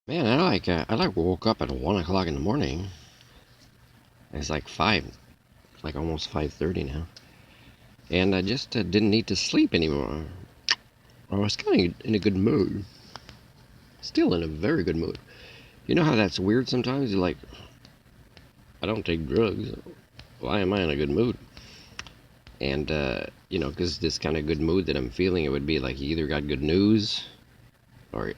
Man, I woke up at 1 o'clock in the morning. It's like five, like almost 5:30 now, and I just didn't need to sleep anymore. I was kind of in a good mood, still in a very good mood. You know how that's weird sometimes? You're like, I don't take drugs. Why am I in a good mood? And because this kind of good mood that I'm feeling, it would be like you either got good news, or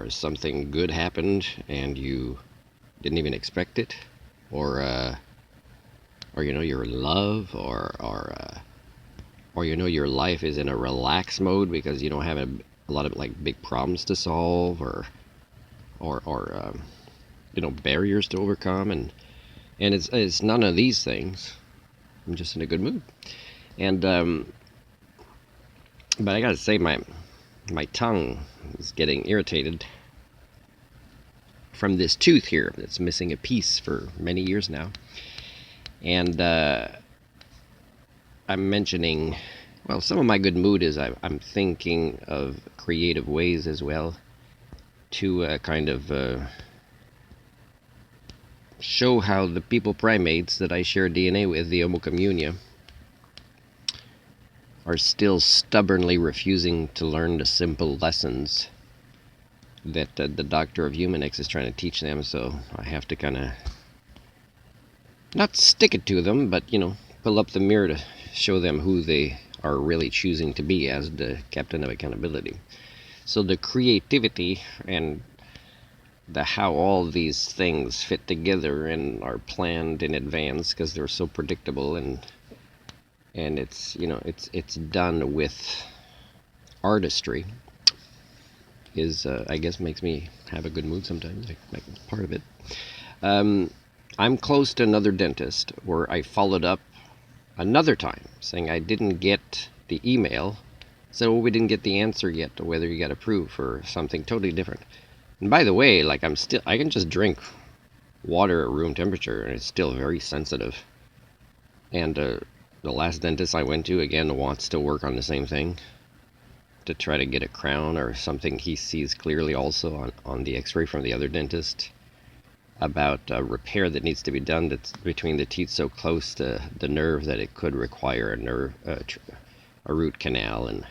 something good happened and you didn't even expect it, or you're in love, or your life is in a relaxed mode because you don't have a lot of like big problems to solve, or barriers to overcome, and it's none of these things. I'm just in a good mood, and but I gotta say my tongue is getting irritated from this tooth here that's missing a piece for many years now, and I'm mentioning, well, some of my good mood is I'm thinking of creative ways as well to kind of show how the people primates that I share DNA with, the Homo communia, are still stubbornly refusing to learn the simple lessons that the doctor of human X is trying to teach them. So I have to kind of not stick it to them, but pull up the mirror to show them who they are really choosing to be as the captain of accountability. So the creativity and the how all these things fit together and are planned in advance because they're so predictable, and it's done with artistry, is I guess makes me have a good mood sometimes. Like part of it. I'm close to another dentist where I followed up another time saying I didn't get the email. So we didn't get the answer yet to whether you got approved for something totally different. And by the way, like I can just drink water at room temperature and it's still very sensitive. And the last dentist I went to again wants to work on the same thing to try to get a crown or something he sees clearly also on the x-ray from the other dentist about a repair that needs to be done that's between the teeth so close to the nerve that it could require a root canal. And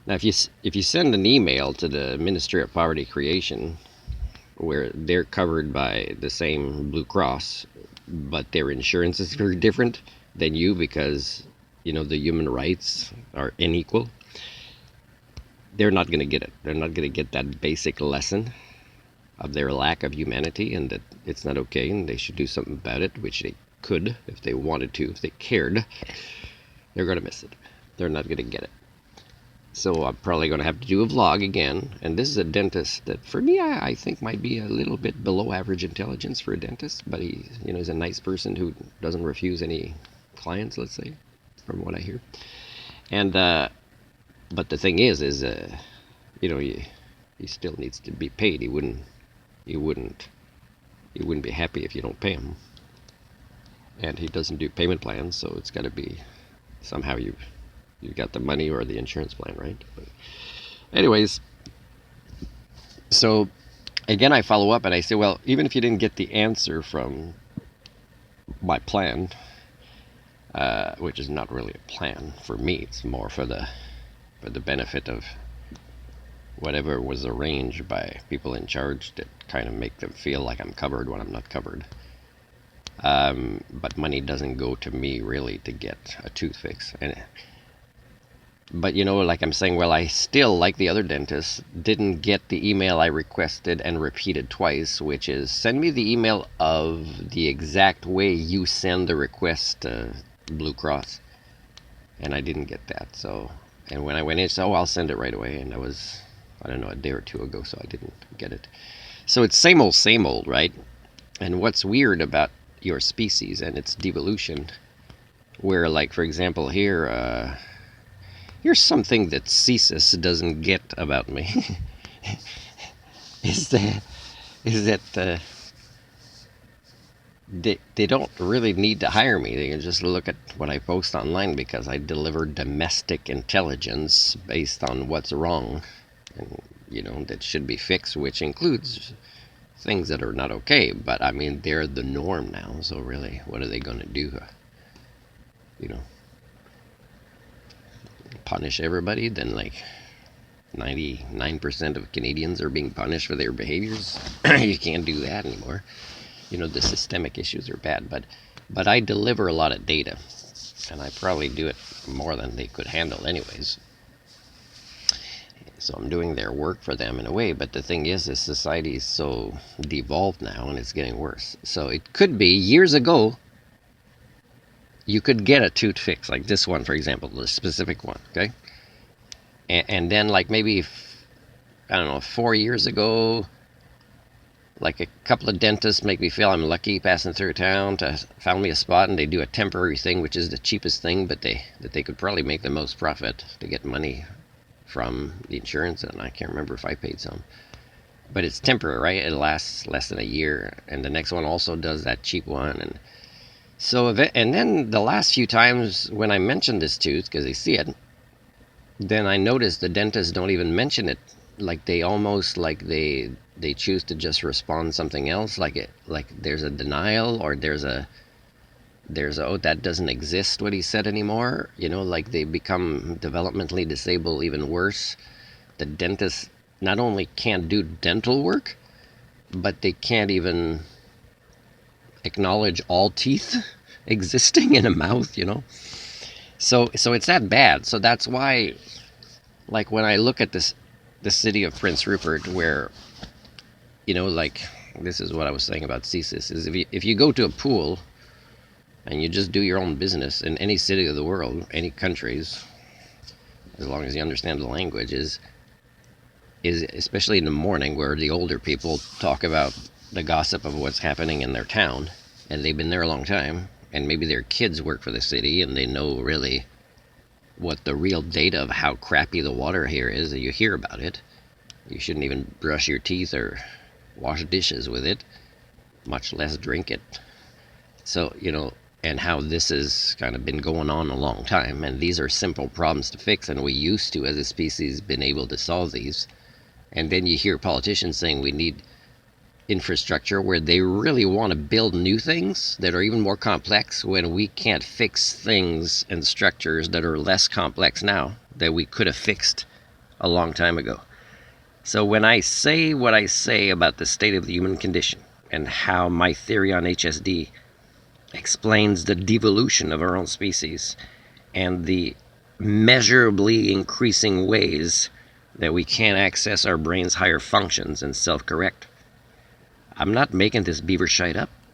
now, if you send an email to the Ministry of Poverty Creation, where they're covered by the same Blue Cross, but their insurance is very different than you because the human rights are unequal, they're not going to get it. They're not going to get that basic lesson of their lack of humanity and that it's not okay and they should do something about it, which they could if they wanted to, if they cared. They're going to miss it. They're not going to get it. So I'm probably going to have to do a vlog again. And this is a dentist that, for me, I think might be a little bit below average intelligence for a dentist. But he's a nice person who doesn't refuse any clients, let's say, from what I hear. And but the thing is he still needs to be paid. He wouldn't be happy if you don't pay him. And he doesn't do payment plans, so it's got to be somehow you've got the money or the insurance plan, right? But anyways, so again, I follow up and I say, well, even if you didn't get the answer from my plan, which is not really a plan for me, it's more for the benefit of whatever was arranged by people in charge that kind of make them feel like I'm covered when I'm not covered. But money doesn't go to me really to get a tooth fix. But like I'm saying, well, I still, like the other dentist, didn't get the email I requested and repeated twice, which is send me the email of the exact way you send the request to Blue Cross. And I didn't get that. So, and when I went in, so I'll send it right away. And that was, I don't know, a day or two ago, so I didn't get it. So it's same old, right? And what's weird about your species and its devolution, where, like, for example, here, here's something that Cesus doesn't get about me. is that they don't really need to hire me. They can just look at what I post online because I deliver domestic intelligence based on what's wrong. And that should be fixed, which includes things that are not okay. But I mean, they're the norm now. So really, what are they going to do? You know, punish everybody? Then like 99% of Canadians are being punished for their behaviors. You can't do that anymore. The systemic issues are bad, but I deliver a lot of data, and I probably do it more than they could handle anyways. So I'm doing their work for them in a way, but the thing is, this society is so devolved now, and it's getting worse. So it could be years ago, you could get a tooth fix, like this one, for example, the specific one, okay? And then like maybe, I don't know, 4 years ago, like a couple of dentists make me feel I'm lucky passing through town to found me a spot, and they do a temporary thing, which is the cheapest thing, but they could probably make the most profit to get money from the insurance, and I can't remember if I paid some. But it's temporary, right? It lasts less than a year, and the next one also does that cheap one, and so and then the last few times when I mention this tooth, because they see it, then I notice the dentists don't even mention it. Like they almost like they choose to just respond something else, like there's a denial, or there's a oh, that doesn't exist, what he said anymore. Like they become developmentally disabled even worse. The dentist not only can't do dental work, but they can't even acknowledge all teeth existing in a mouth. So it's that bad. So that's why, like when I look at the city of Prince Rupert, where like this is what I was saying about CSIS, is if you go to a pool and you just do your own business in any city of the world, any countries, as long as you understand the language, is especially in the morning, where the older people talk about the gossip of what's happening in their town, and they've been there a long time, and maybe their kids work for the city, and they know really what the real data of how crappy the water here is, that you hear about it. You shouldn't even brush your teeth or wash dishes with it, much less drink it. So, and how this has kind of been going on a long time, and these are simple problems to fix, and we used to, as a species, been able to solve these. And then you hear politicians saying we need infrastructure, where they really want to build new things that are even more complex, when we can't fix things and structures that are less complex now, that we could have fixed a long time ago. So when I say what I say about the state of the human condition, and how my theory on HSD explains the devolution of our own species, and the measurably increasing ways that we can't access our brain's higher functions and self-correct, I'm not making this beaver shite up.